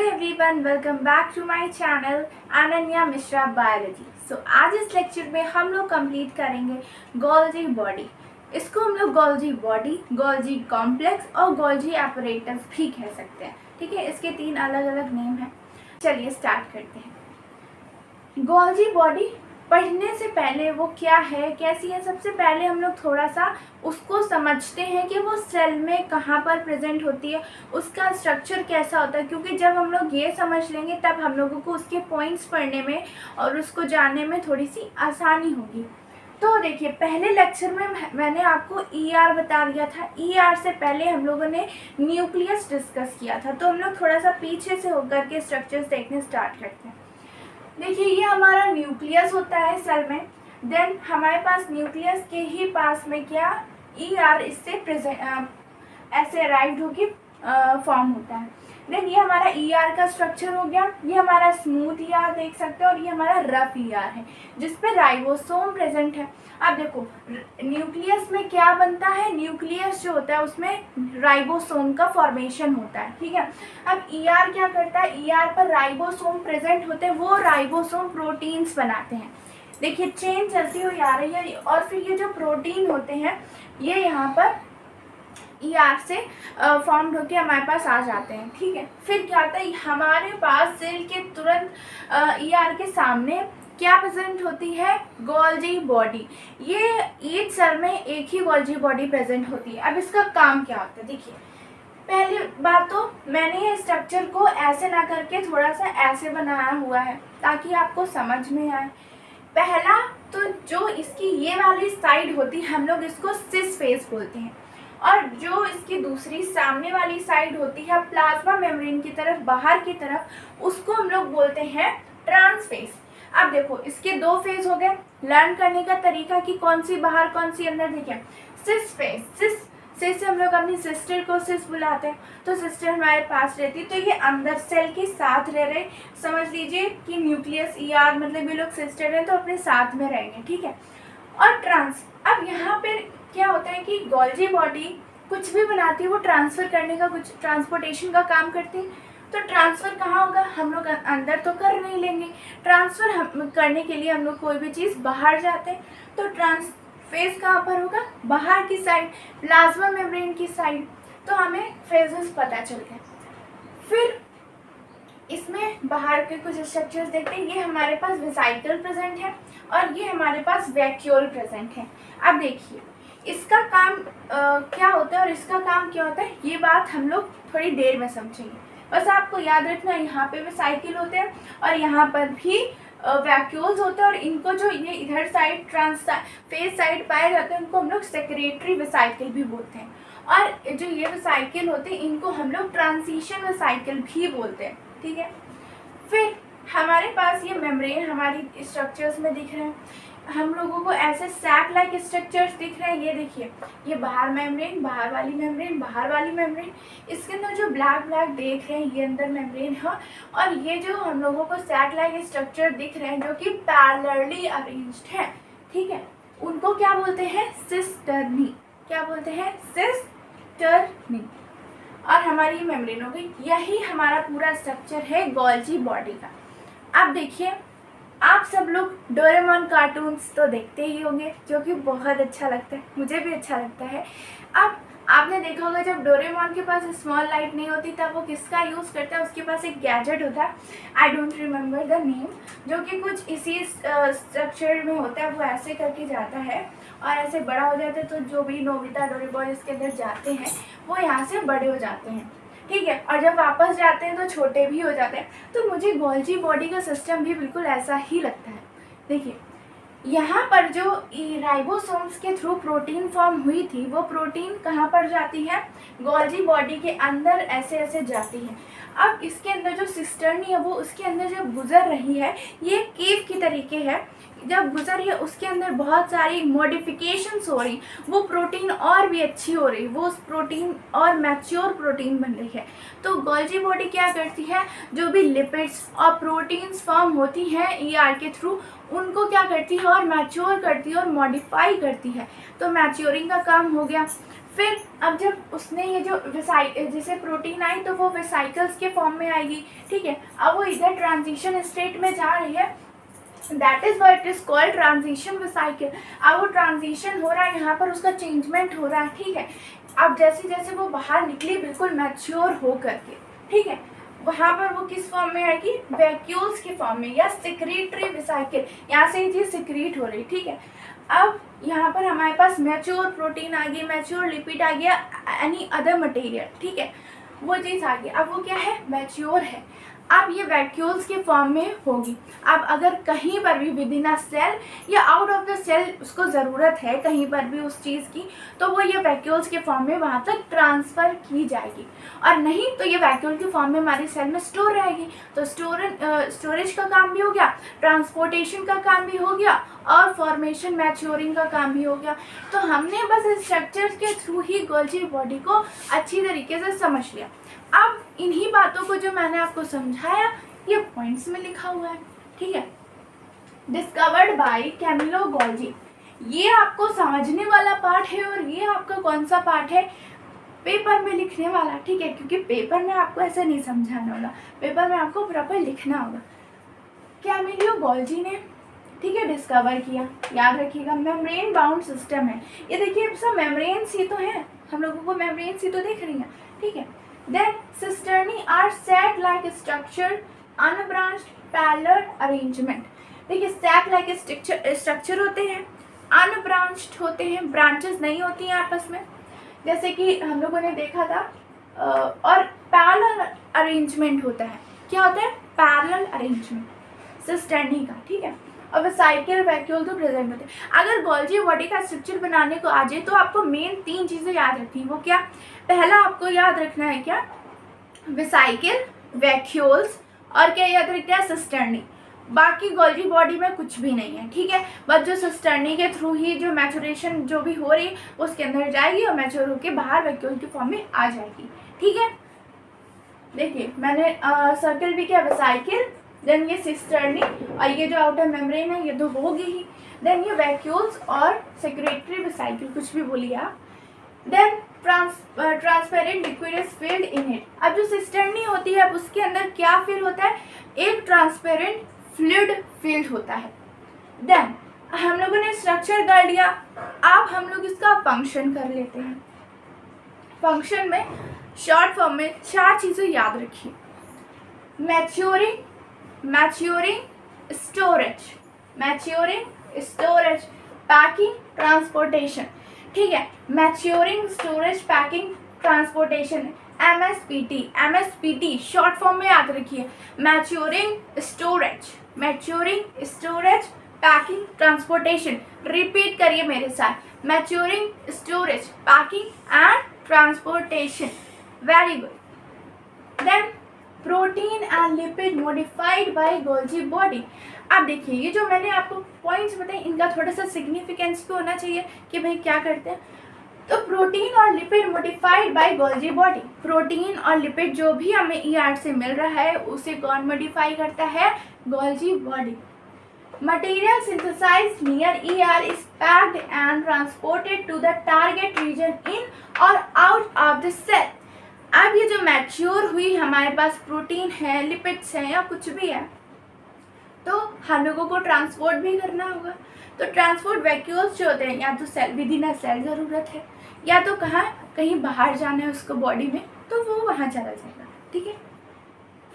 Everyone, welcome back to my channel Ananya Mishra biology. आज इस lecture में हम लोग कंप्लीट करेंगे गोल्जी बॉडी। इसको हम लोग गोल्जी बॉडी, गोल्जी कॉम्प्लेक्स और गोल्जी एपरेटस भी कह सकते हैं। ठीक है, इसके 3 अलग अलग नेम हैं। चलिए स्टार्ट करते हैं। गोल्जी बॉडी पढ़ने से पहले वो क्या है, कैसी है, सबसे पहले हम लोग थोड़ा सा उसको समझते हैं कि वो सेल में कहाँ पर प्रेजेंट होती है, उसका स्ट्रक्चर कैसा होता है। क्योंकि जब हम लोग ये समझ लेंगे तब हम लोगों को उसके पॉइंट्स पढ़ने में और उसको जानने में थोड़ी सी आसानी होगी। तो देखिए, पहले लेक्चर में मैंने आपको ईआर बता दिया था। ईआर से पहले हम लोगों ने न्यूक्लियस डिस्कस किया था। तो हम लोग थोड़ा सा पीछे से होकर के स्ट्रक्चर्स देखने स्टार्ट करते हैं। देखिए, ये हमारा न्यूक्लियस होता है सेल में। देन हमारे पास न्यूक्लियस के ही पास में क्या ईआर इससे ऐसे अराइव्ड होके फॉर्म होता है। देन ये हमारा ईआर का स्ट्रक्चर हो गया। ये हमारा स्मूथ ईआर देख सकते हो और ये हमारा रफ ईआर है जिसपे राइबोसोम प्रेजेंट है। अब देखो, न्यूक्लियस में क्या बनता है, न्यूक्लियस जो होता है उसमें राइबोसोम का फॉर्मेशन होता है। ठीक है, अब ईआर क्या करता है, ईआर पर राइबोसोम प्रेजेंट होते हैं, वो राइबोसोम प्रोटीन्स बनाते हैं। देखिए, चेन चलती हुई आ रही है और फिर ये जो प्रोटीन होते हैं ये यहाँ पर ईआर से फॉर्म्ड होकर हमारे पास आ जाते हैं। ठीक है, फिर क्या होता है, हमारे पास सेल के तुरंत ईआर के सामने क्या प्रेजेंट होती है, गोल्जी बॉडी। ये ईच सेल में एक ही गोल्जी बॉडी प्रेजेंट होती है। अब इसका काम क्या होता है, देखिए, पहली बात तो मैंने ये स्ट्रक्चर को ऐसे ना करके थोड़ा सा ऐसे बनाया हुआ है ताकि आपको समझ में आए। पहला तो जो इसकी ये वाली साइड होती है हम लोग इसको सिस फेस बोलते हैं, और जो इसकी दूसरी सामने वाली साइड होती है प्लाज्मा मेम्ब्रेन की तरफ, बाहर की तरफ, उसको हम लोग बोलते हैं ट्रांसफेस। अब देखो, इसके 2 फेज हो गए। लर्न करने का तरीका कि कौन सी बाहर कौन सी अंदर। देखिए, सिस फेस, सिस से हम लोग अपनी सिस्टर को सिस बुलाते हैं। तो सिस्टर हमारे पास रहती, तो ये अंदर सेल के साथ रह रहे। समझ लीजिए कि न्यूक्लियस ईआर मतलब ये लोग सिस्टर हैं तो अपने साथ में रहेंगे। ठीक है, और ट्रांस, अब यहाँ पे क्या होता है कि गोल्जी बॉडी कुछ भी बनाती है वो ट्रांसफ़र करने का, कुछ ट्रांसपोर्टेशन का काम करती है। तो ट्रांसफ़र कहाँ होगा, हम लोग अंदर तो कर नहीं लेंगे। ट्रांसफ़र करने के लिए हम लोग कोई भी चीज़ बाहर जाते हैं। तो फेज कहाँ पर होगा, बाहर की साइड, प्लाज्मा मेम्ब्रेन की साइड। तो हमें फेजेस पता चल गए। फिर इसमें बाहर के कुछ स्ट्रक्चर्स देखते हैं। ये हमारे पास वेसिकल प्रेजेंट है और ये हमारे पास वैक्यूल प्रेजेंट है। अब देखिए, इसका काम क्या होता है और इसका काम क्या होता है, ये बात हम लोग थोड़ी देर में समझेंगे। बस आपको याद रखना, यहाँ पे वेसिकल होते हैं और यहाँ पर भी वैक्यूल्स होते हैं, और इनको जो ये इधर साइड फेज साइड पाए जाते हैं उनको हम लोग सेक्रेटरी वेसिकल भी बोलते हैं। और जो ये वेसिकल होते हैं इनको हम लोग ट्रांजिशन वेसिकल भी बोलते हैं। ठीक है, फिर हमारे पास ये मेम्ब्रेन हमारी स्ट्रक्चर्स में दिख रहे हैं। हम लोगों को ऐसे सैक लाइक स्ट्रक्चर्स दिख रहे हैं। ये देखिए, ये बाहर मेम्ब्रेन, बाहर वाली मेम्ब्रेन, बाहर वाली मेम्ब्रेन। इसके अंदर जो ब्लैक ब्लैक देख रहे हैं ये अंदर मेम्ब्रेन है। और ये जो हम लोगों को सैक लाइक स्ट्रक्चर दिख रहे हैं जो कि पैरेलली अरेंज्ड है, ठीक है, उनको क्या बोलते हैं, सिस्टर्नी। क्या बोलते हैं, सिस्टर्नी। और हमारी मेम्ब्रेन हो गई। यही हमारा पूरा स्ट्रक्चर है गोल्जी बॉडी का। अब देखिए, आप सब लोग डोरेमोन कार्टून्स तो देखते ही होंगे, जो कि बहुत अच्छा लगता है, मुझे भी अच्छा लगता है। अब आपने देखा होगा जब डोरेमोन के पास स्मॉल लाइट नहीं होती तब वो किसका यूज़ करता है, उसके पास एक गैजेट होता है, I don't remember the name, जो कि कुछ इसी स्ट्रक्चर में होता है। वो ऐसे करके जाता है और ऐसे बड़ा हो जाता है, तो जो भी नोबिता डोरेमोन इसके अंदर जाते हैं वो यहाँ से बड़े हो जाते हैं। ठीक है, और जब वापस जाते हैं तो छोटे भी हो जाते हैं। तो मुझे गोल्जी बॉडी का सिस्टम भी बिल्कुल ऐसा ही लगता है। देखिए, यहाँ पर जो राइबोसोम्स के थ्रू प्रोटीन फॉर्म हुई थी वो प्रोटीन कहाँ पर जाती है, गोल्जी बॉडी के अंदर ऐसे ऐसे जाती है। अब इसके अंदर जो सिस्टर्नी है वो उसके अंदर जब गुजर रही है, ये केव की तरीके है, जब गुजर रही है उसके अंदर बहुत सारी मॉडिफिकेशंस हो रही, वो प्रोटीन और भी अच्छी हो रही, वो प्रोटीन और मैच्योर प्रोटीन बन रही है। तो गोल्जी बॉडी क्या करती है, जो भी लिपिड्स और प्रोटीन्स फॉर्म होती हैं ईआर के थ्रू, उनको क्या करती है और मैच्योर करती है और मॉडिफाई करती है। तो मैच्योरिंग का काम हो गया। फिर अब जब उसने ये जो जैसे प्रोटीन आई तो वो वेसाइकल्स के फॉर्म में आएगी, ठीक है। अब वो इधर ट्रांजिशन स्टेट में जा रही है, that is what it is called transition vesicle. अब वो ट्रांजिशन हो रहा है, यहाँ पर उसका चेंजमेंट हो रहा है, ठीक है। अब जैसे जैसे वो बाहर निकली बिल्कुल मैच्योर हो करके, ठीक है, वहाँ पर वो किस फॉर्म में आएगी, वैक्यूल्स के फॉर्म में या सिक्रीटरी वेसाइकल, यहाँ से ये चीज़ सिक्रीट हो रही, ठीक है। अब यहाँ पर हमारे पास मैच्योर प्रोटीन आ गई, मैच्योर लिपिड आ गया, एनी अदर मटेरियल, ठीक है, वो चीज़ आ गई। अब वो क्या है, मैच्योर है। अब ये वैक्यूल्स के फॉर्म में होगी। अब अगर कहीं पर भी विद इन अ सेल या आउट ऑफ द सेल उसको ज़रूरत है कहीं पर भी उस चीज़ की, तो वो ये वैक्यूल्स के फॉर्म में वहाँ तक ट्रांसफ़र की जाएगी, और नहीं तो ये वैक्यूल के फॉर्म में हमारी सेल में स्टोर रहेगी। तो स्टोरेज का काम भी हो गया, ट्रांसपोर्टेशन का काम भी हो गया, और फॉर्मेशन मैच्योरिंग का काम भी हो गया। तो हमने बस इस स्ट्रक्चर के थ्रू ही गोल्जी बॉडी को अच्छी तरीके से समझ लिया। अब इन्हीं बातों को जो मैंने आपको समझाया ये पॉइंट्स में लिखा हुआ है, ठीक है। डिस्कवर्ड बाय कैमिलो गोल्जी, ये आपको समझने वाला पार्ट है, और ये आपका कौन सा पार्ट है, पेपर में लिखने वाला, ठीक है, क्योंकि पेपर में आपको ऐसा नहीं समझाना होगा, पेपर में आपको प्रॉपर लिखना होगा। कैमिलो गोल्जी ने, ठीक है, डिस्कवर किया, याद रखिएगा मेम्ब्रेन बाउंड सिस्टम है ये। देखिए सब मेम्ब्रेन सी तो है, हम लोगों को मेम्ब्रेन सी तो दिख रही है, ठीक है। Then cisternae are sac-like structure, unbranched parallel arrangement। देखिए sac-like structure होते हैं, unbranched होते हैं, branches नहीं होती हैं आपस में, जैसे कि हम लोगों ने देखा था, और parallel arrangement होता है। क्या होता है, parallel arrangement सिस्टर्नी का, ठीक है। और वेसाइकल वैक्यूल तो प्रेजेंट होते हैं। अगर गोल्जी बॉडी का स्ट्रक्चर बनाने को आ जाए तो आपको मेन 3 चीज़ें याद रखनी, वो क्या, पहला आपको याद रखना है क्या, वेसाइकल, वैक्यूल्स, और क्या याद रखना है, सिस्टर्नी। बाकी गोल्जी बॉडी में कुछ भी नहीं है, ठीक है। बस जो सिस्टर्नी के थ्रू ही जो मैचुरेशन जो भी हो रही है उसके अंदर जाएगी और मैच्योर होकर बाहर वैक्यूल के फॉर्म में आ जाएगी, ठीक है। देखिए मैंने सर्कल भी किया, वेसाइकल, देन ये सिस्टर्नी, और ये जो आउटर मेम्ब्रेन है ये तो होगी ही, देन ये वैक्यूल्स और सेक्रेटरी वेसाइकल, कुछ भी बोलिए आप, then transparent liquid is filled in it. अब जो सिस्टर्नी होती है अब उसके अंदर क्या फिल होता है, एक ट्रांसपेरेंट फ्लूइड फिल्ड होता है। देन हम लोगों ने स्ट्रक्चर कर लिया, अब हम लोग इसका फंक्शन कर लेते हैं। फंक्शन में शॉर्ट फॉर्म में 4 चीज़ें याद रखिए, मैच्योरिंग स्टोरेज, पैकिंग, ट्रांसपोर्टेशन, ठीक है। Maturing, storage, packing, transportation, MSPT short form में याद रखिए, maturing storage, packing, transportation. Repeat करिए मेरे साथ, maturing, storage, packing and transportation, very good. Then protein and lipid modified by Golgi body. अब देखिए ये जो मैंने आपको पॉइंट्स बताए इनका थोड़ा सा सिग्निफिकेंस भी होना चाहिए कि भाई क्या करते हैं। तो प्रोटीन और lipid modified by Golgi body, protein और लिपिड जो भी हमें ER से मिल रहा है उसे कौन मॉडिफाई करता है, Golgi body. Material synthesized near ER is packed and transported to the target region in or out of the cell। अब ये जो मैच्योर हुई हमारे पास प्रोटीन है, लिपिड्स हैं या कुछ भी है, तो हम लोगों को ट्रांसपोर्ट भी करना होगा। तो ट्रांसपोर्ट वैक्यूल्स जो होते हैं या तो सेल विद इन अ सेल ज़रूरत है, या तो कहाँ कहीं बाहर जाना है उसको बॉडी में, तो वो वहाँ चला जाएगा, ठीक है।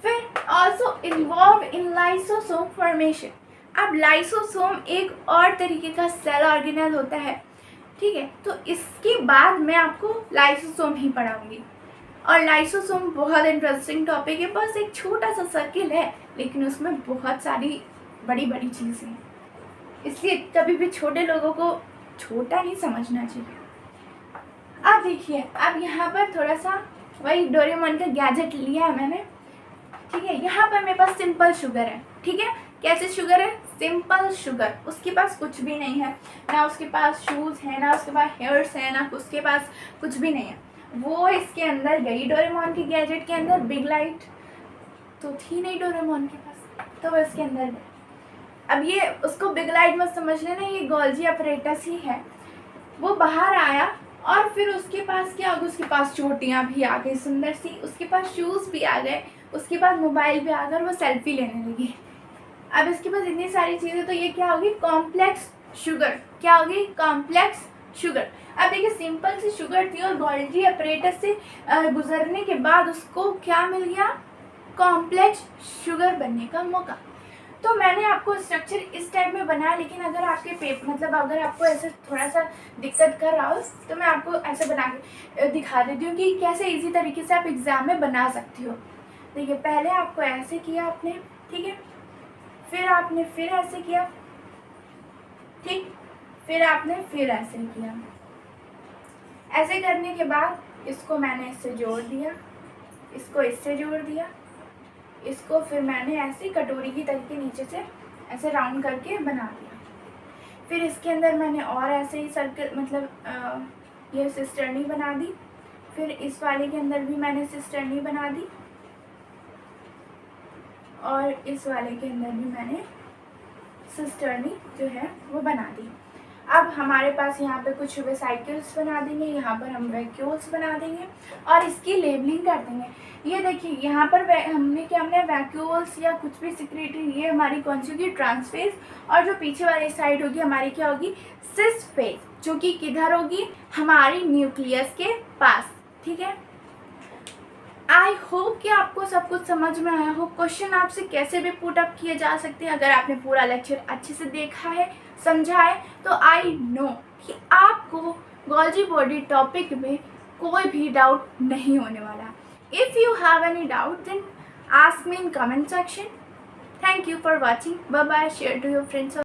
फिर also involve in lysosome formation. अब लाइसोसोम एक और तरीके का सेल ऑर्गेनेल होता है, ठीक है। तो इसके बाद मैं आपको लाइसोसोम ही पढ़ाऊंगी, और लाइसोसोम बहुत इंटरेस्टिंग टॉपिक है। बस एक छोटा सा सर्किल है लेकिन उसमें बहुत सारी बड़ी बड़ी चीज़ें हैं, इसलिए कभी भी छोटे लोगों को छोटा नहीं समझना चाहिए। अब देखिए, अब यहाँ पर थोड़ा सा वही डोरेमोन का गैजेट लिया है मैंने, ठीक है। यहाँ पर मेरे पास सिंपल शुगर है, ठीक है। कैसे शुगर है, सिंपल शुगर, उसके पास कुछ भी नहीं है, ना उसके पास शूज़ है, ना उसके पास हेयर्स है, ना उसके पास कुछ भी नहीं है। वो इसके अंदर गई डोरेमोन के गैजेट के अंदर, बिग लाइट तो थी नहीं डोरेमोन के पास, तो वो इसके अंदर गई। अब ये उसको बिग लाइट मत समझ लेना, ये गोल्जी अपरेटस ही है। वो बाहर आया और फिर उसके पास क्या होगा, उसके पास चोटियाँ भी आ गई सुंदर सी, उसके पास शूज़ भी आ गए, उसके पास मोबाइल भी आ गया और वो सेल्फी लेने लगी। अब इसके पास इतनी सारी चीज़ें, तो ये क्या होगी, कॉम्प्लेक्स शुगर। क्या होगी, कॉम्प्लेक्स शुगर। अब देखिए सिंपल सी शुगर थी और गोल्जी अपरेटस से गुजरने के बाद उसको क्या मिल गया, कॉम्प्लेक्स शुगर बनने का मौका। तो मैंने आपको स्ट्रक्चर इस टाइप में बनाया, लेकिन अगर आपके पेपर मतलब अगर आपको ऐसे थोड़ा सा दिक्कत कर रहा हो तो मैं आपको ऐसे बना के दिखा देती हूँ कि कैसे इजी तरीके से आप एग्ज़ाम में बना सकती हो। देखिए पहले आपको ऐसे किया आपने, ठीक है, फिर आपने फिर ऐसे किया, ठीक, फिर आपने फिर ऐसे किया। ऐसे करने के बाद इसको मैंने इससे जोड़ दिया, इसको इससे जोड़ दिया, इसको फिर मैंने ऐसे कटोरी की तरीके नीचे से ऐसे राउंड करके बना दिया। फिर इसके अंदर मैंने और ऐसे ही सर्कल मतलब ये सिस्टर्नी बना दी। फिर इस वाले के अंदर भी मैंने सिस्टर्नी बना दी और इस वाले के अंदर भी मैंने सिस्टर्नी जो है वो बना दी। अब हमारे पास यहाँ पे कुछ वेसाइकल्स बना देंगे, यहाँ पर हम वैक्यूल्स बना देंगे और इसकी लेबलिंग कर देंगे। ये देखिए यहाँ पर हमने वैक्यूल्स या कुछ भी सिक्रेटरी, ये हमारी कौन सी होगी, ट्रांसफेज, और जो पीछे वाली साइड होगी हमारी क्या होगी, सिस फेज, जो कि किधर होगी, हमारी न्यूक्लियस के पास। ठीक है, आई होप कि आपको सब कुछ समझ में आया हो। क्वेश्चन आपसे कैसे भी पुट अप किए जा सकते हैं। अगर आपने पूरा लेक्चर अच्छे से देखा है, समझा है, तो आई नो कि आपको गोल्जी बॉडी टॉपिक में कोई भी डाउट नहीं होने वाला। If you have any doubt then ask me in comment section. Thank you for watching. Bye bye. Share to your friends.